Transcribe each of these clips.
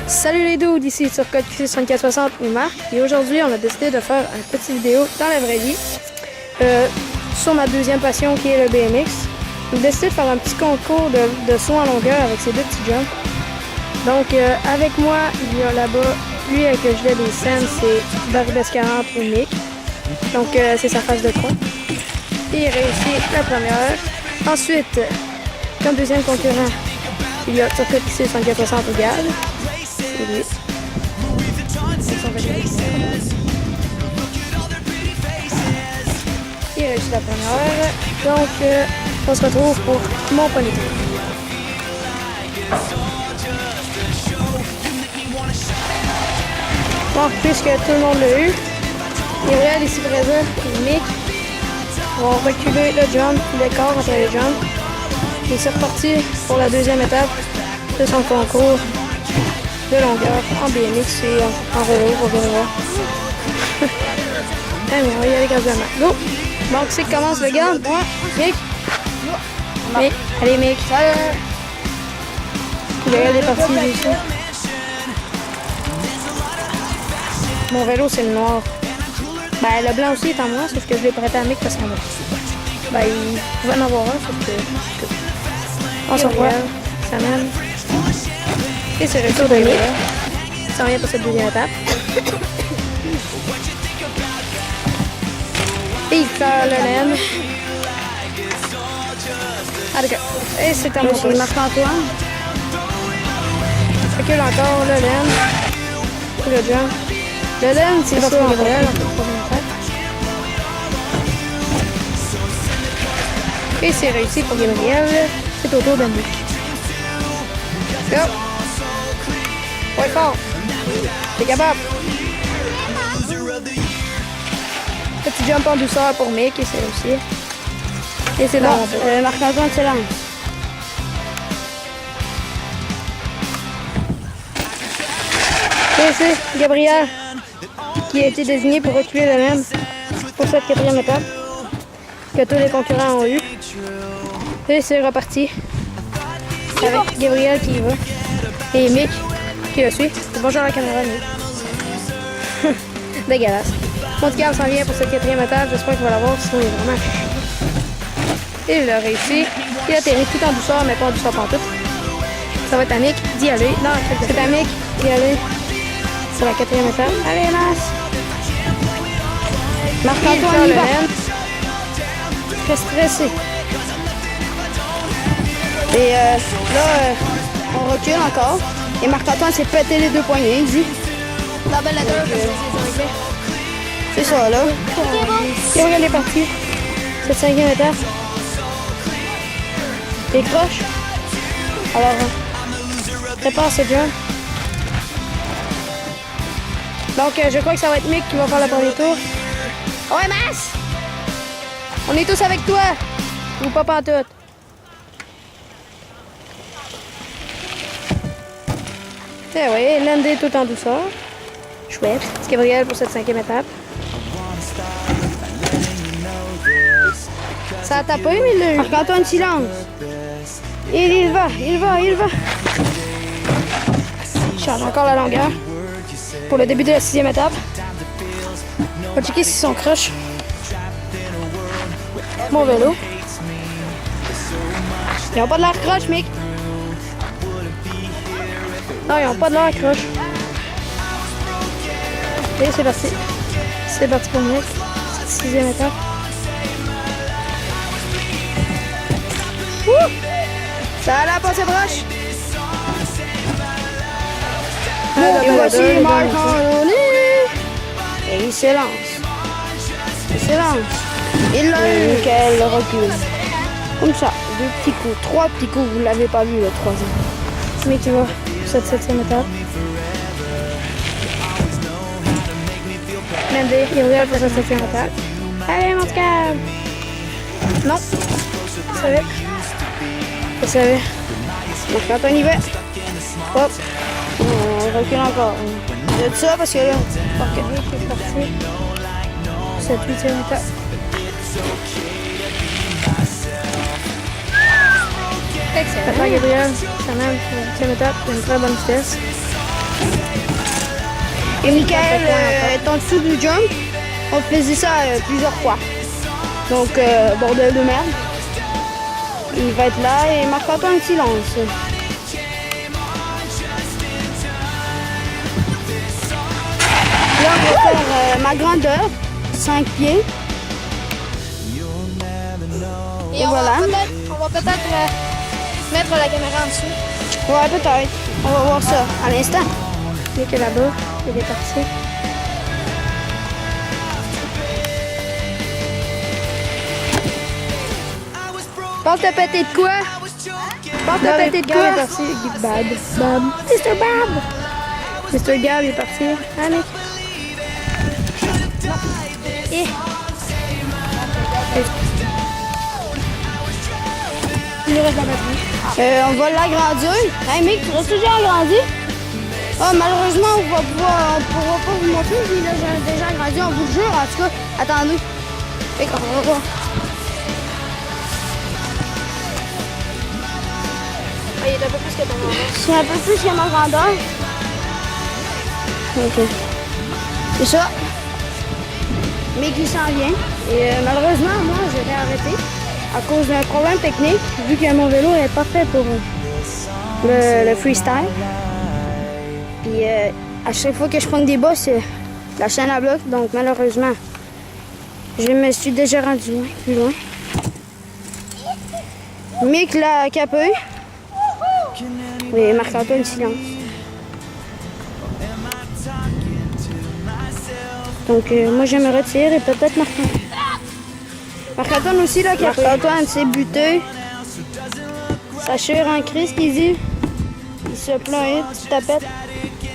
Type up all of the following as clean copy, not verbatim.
Salut les dudes, ici sur Code QC6460 et Marc. Et aujourd'hui, on a décidé de faire une petite vidéo dans la vraie vie sur ma deuxième passion qui est le BMX. On a décidé de faire un petit concours de saut en longueur avec ces deux petits jumps. Donc, avec moi, il y a là-bas, lui avec le gilet des scènes, c'est Barbès 40 ou Mick. Donc, c'est sa face de tronc. Et il réussit la première. Ensuite, comme deuxième concurrent, il y a sur Code QC6460 ou Gad. C'est lui. Il réussit la première. Donc, on se retrouve pour mon premier tour. Bon, puisque tout le monde l'a eu, Gabriel ici présent et Mick vont reculer le jump, le corps après le jump. Et c'est reparti pour la deuxième étape de son concours de longueur en BMX et en vélo, on va voir. Allez, on va y aller graduellement. Go! Donc, c'est qui commence le gars? Moi, Mick. Mick. Allez, Mick. Salut! Gabriel est parti, lui aussi. Mon vélo, c'est le noir. Ben, le blanc aussi est en moi, sauf que je l'ai prêté à Mick parce qu'on a. Ben, il pouvait en avoir un, sauf que. On se revoit. Ça mène. Et c'est le tour de Mick. Ça revient pour cette deuxième étape. Et il perd le laine. Ah, d'accord. Et c'est à mon tour. Marc-Antoine. Recule encore le laine. Le jump. Le laine, c'est ça pour Gabriel. Et c'est réussi pour Gabriel. C'est au tour de Mick. Go! Ouais, fort! T'es capable! Petit jump en douceur pour Mick et c'est réussi. Et c'est bon. Marc-Antoine se lance. Et c'est Gabriel qui a été désigné pour reculer le même pour cette quatrième étape que tous les concurrents ont eu. Et c'est reparti avec Gabriel qui y va et Mick qui le suit. Bonjour à la caméra, Mick. Dégueulasse. Monticam s'en vient pour cette quatrième étape. J'espère qu'il va l'avoir, sinon il est vraiment chiant. Il a réussi. Il a atterri tout en douceur, mais pas en douceur pantoute. Ça va être à Mick d'y aller. Non, c'est à Mick d'y aller. C'est la quatrième étape. Allez, Mas! Marc-Antoine y va. Très stressé. Et là, on recule encore. Et Marc-Antoine s'est pété les deux poignets, il dit. C'est ça, là. Gabriel est parti. Cette cinquième étape. Il croche. Alors, prépare ce jump. Donc, je crois que ça va être Mick qui va faire le premier tour. Ouais, Mas! On est tous avec toi! Ou pas pantoute? Eh oui, landé tout en douceur. Chouette. C'est Gabriel pour cette cinquième étape. Ça a tapé, mais il l'a eu. Marc-Antoine silence. Il va. Il change encore la longueur. Pour le début de la sixième étape. On va checker s'ils sont croches. Mon vélo. Ils n'ont pas de l'air croche, Mick. Non, ils n'ont pas de l'air croche. Et c'est parti. C'est parti pour Mick. Cette sixième étape. Ouh! Ça allait passer proche. Et voici Marc-Antoine. Et il s'élance. Il l'a eu. Quel recul. Comme ça, deux petits coups, trois petits coups. Vous ne l'avez pas vu le troisième. Mais tu vois, cette septième étape. Landé, il regarde pour cette septième étape. Allez, mon câble. Non. Je savais. Marc-Antoine y va. Hop. On recule encore. De ça parce que là, Marc-Antoine est parti. Cette huitième étape. Excellent. Gabriel, ça mène pour la 8e étape, une très bonne vitesse. Et Michael est en dessous du jump. On faisait ça plusieurs fois. Donc, bordel de merde. Il va être là et Marc-Antoine silence. Là, on va faire ma grandeur, 5 pieds. Et voilà. On va peut-être mettre la caméra en dessous. Ouais, peut-être. On va voir ça à l'instant. Il est là-bas, il est parti. Pense t'as pété de quoi? Pense t'as pété de quoi? Il est parti. Bad. Bad. Mr. Bad. Mr. Gab est parti. Allez. Et... Il reste la batterie. on va l'agrandir. Hey mec, tu restes déjà agrandi? Ah, malheureusement, on pourra pas vous montrer. Puis là, j'ai déjà agrandi, on vous le jure. En tout cas, attendez. Fait qu'on va voir. Il est un peu plus que ton grandeur. C'est un peu plus que ma grandeur. Ok. C'est ça. Mais qui s'en vient. Et malheureusement, moi, je vais arrêter à cause d'un problème technique, vu que mon vélo n'est pas fait pour le freestyle. Puis à chaque fois que je prends des bas, c'est la chaîne à bloc. Donc malheureusement, je me suis déjà rendu plus loin. Mick l'a capé. Et Marc-Antoine silence. Donc moi je me retire et peut-être Marc-Antoine. Marc-Antoine aussi là, Marc-Antoine s'est buté. Sa chair en crise qui dit. Il se plaint, tu tapette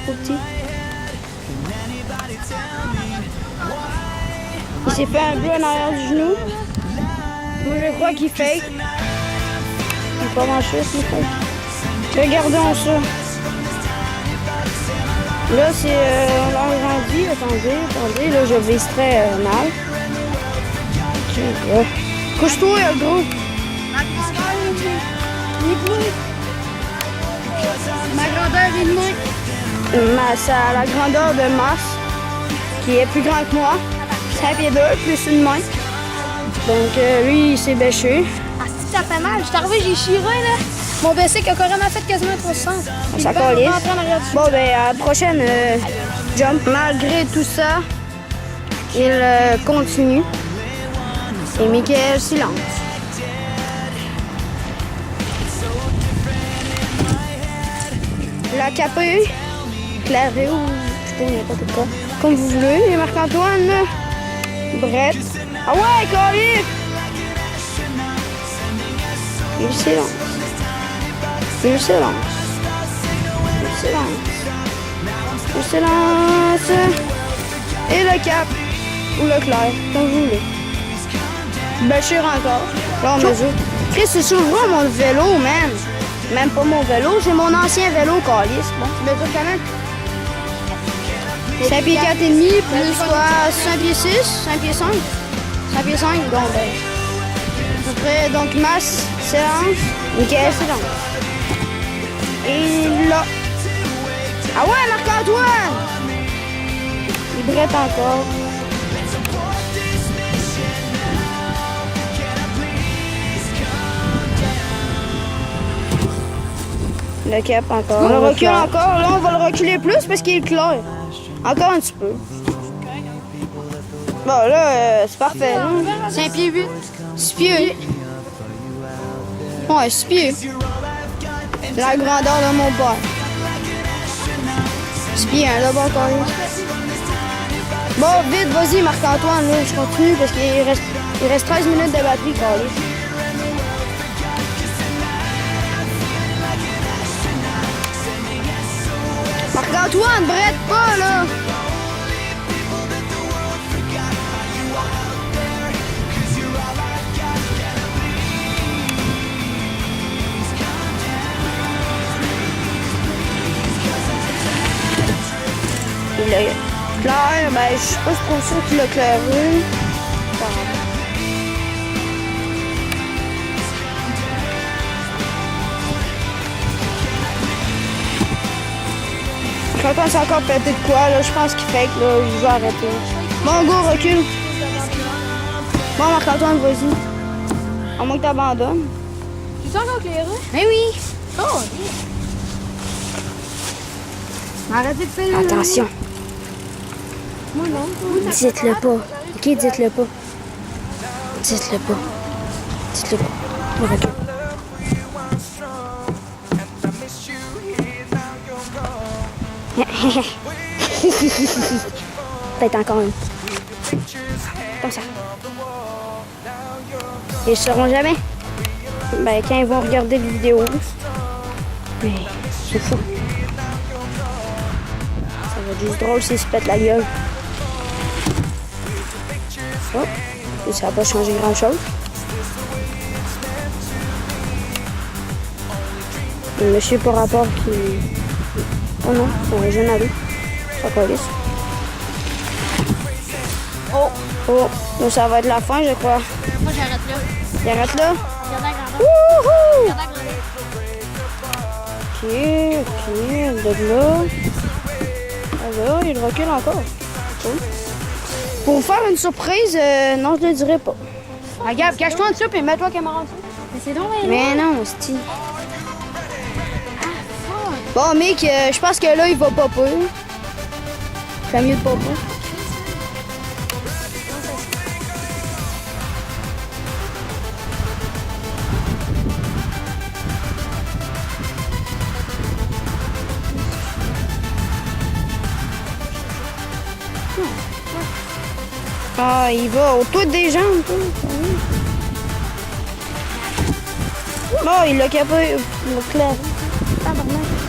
au petit. Il s'est fait un bleu en arrière du genou. Moi je crois qu'il fake. Il est pas manché, il fake. Regardons ça. Là c'est on l'a agrandi, attendez, là je viserais mal. Okay, couche-toi gros. Ma grandeur est de moins. Ça a la grandeur de Masse, qui est plus grand que moi. 5 pieds 2, plus une main. Donc lui, il s'est bêché. Ah, si ça fait mal. Je suis arrivé, j'ai chiré, là. Mon bicycle a carrément fait quasiment 300. Ça calisse. Bon, ben, à la prochaine jump. Malgré tout ça, il continue. Et Michael silence. La capée, clarée ou putain, n'importe quoi. Comme vous voulez. Et Marc-Antoine, Brett. Ah ouais, Calif! Il silence. Il silence. Il silence. Il silence. Et le cap. Ou le clair, comme vous voulez. Bêcher encore. Là, on mesure. Chris, c'est souvent mon vélo, man. Même pas mon vélo, j'ai mon ancien vélo calice. Bon, tu mesures quand même. 5 pieds 4 et demi, plus quoi, 5 pieds 6, 5 pieds 5. 5 pieds 5, donc ben. Après, donc masse, silence, Michael, silence. Et là. Ah ouais, Marc-Antoine! Il brette encore. Le cap encore. On le recule encore. Là, on va le reculer plus parce qu'il est clair. Encore un petit peu. Bon, là, c'est parfait. 5 pieds 8. 6 pieds. Ouais, 6 pieds. La grandeur de mon père. 6 pieds, hein, là-bas encore. Bon, vite, vas-y, Marc-Antoine. Là, je continue parce qu'il reste 13 minutes de batterie, carré. Marc-Antoine, brette pas, là! Il est clair, ben, je suis pas trop sûr qu'il l'a clairé. Marc-Antoine s'est encore pété de quoi, là? Je pense qu'il fake, là. Il va arrêter. Bon, go, recule. Bon, Marc-Antoine, vas-y. À moins que t'abandonnes. Tu encore éclairé? Mais oui. Oh, Arrêtez de faire. Attention. moi non. Dites-le pas. Ok, dites-le pas. Dites-le pas. Dites-le pas. On recule. Peut-être encore une. Comme ça. Ils ne sauront jamais. Ben, quand ils vont regarder les vidéos. Mais c'est fou. Ça va être juste drôle s'ils se pètent la gueule. Oh. Et ça n'a pas changé grand-chose. Le monsieur par rapport qui... Oh non, c'est un jeune ado. Ça police. Oh, oh, donc ça va être la fin, je crois. Moi, j'arrête là. Il arrête là. Regarde la grandeur. Wouhou! Regarde la grandeur. Ok, de là. Ah là, il recule encore. Cool. Pour vous faire une surprise, non, je ne le dirai pas. Regarde, cache-toi en dessous et mets-toi caméra en dessous. Mais c'est donc bien Mais non, hostie. Bon, mec, je pense que là, il va popper. C'est mieux de popper. Ah, il va au toit des jambes. Oh, il l'a capé. Il l'a clair. Tabarnak.